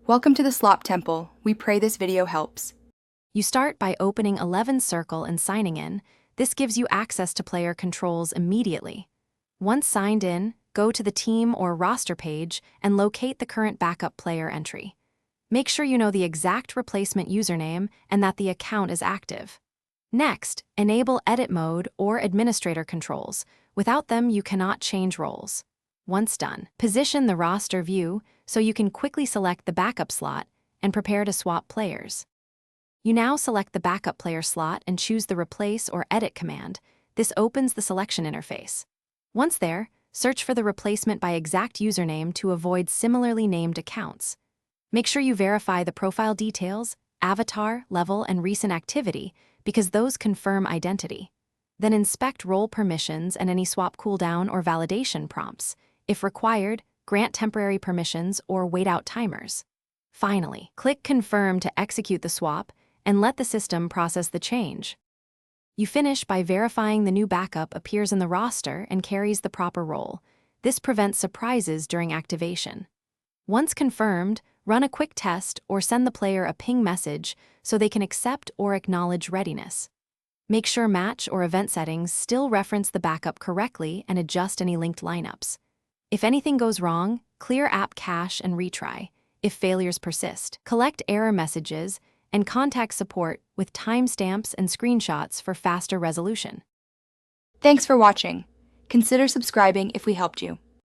Welcome to the Slop Temple. We pray this video helps. You start by opening 11Circle and signing in. This gives you access to player controls immediately. Once signed in, go to the team or roster page and locate the current backup player entry. Make sure you know the exact replacement username and that the account is active. Next, enable edit mode or administrator controls. Without them, you cannot change roles. Once done, position the roster view so you can quickly select the backup slot and prepare to swap players. You now select the backup player slot and choose the replace or edit command. This opens the selection interface. Once there, search for the replacement by exact username to avoid similarly named accounts. Make sure you verify the profile details, avatar, level, and recent activity because those confirm identity. Then inspect role permissions and any swap cooldown or validation prompts. If required, grant temporary permissions or wait out timers. Finally, click Confirm to execute the swap and let the system process the change. You finish by verifying the new backup appears in the roster and carries the proper role. This prevents surprises during activation. Once confirmed, run a quick test or send the player a ping message so they can accept or acknowledge readiness. Make sure match or event settings still reference the backup correctly and adjust any linked lineups. If anything goes wrong, clear app cache and retry. If failures persist, collect error messages and contact support with timestamps and screenshots for faster resolution. Thanks for watching. Consider subscribing if we helped you.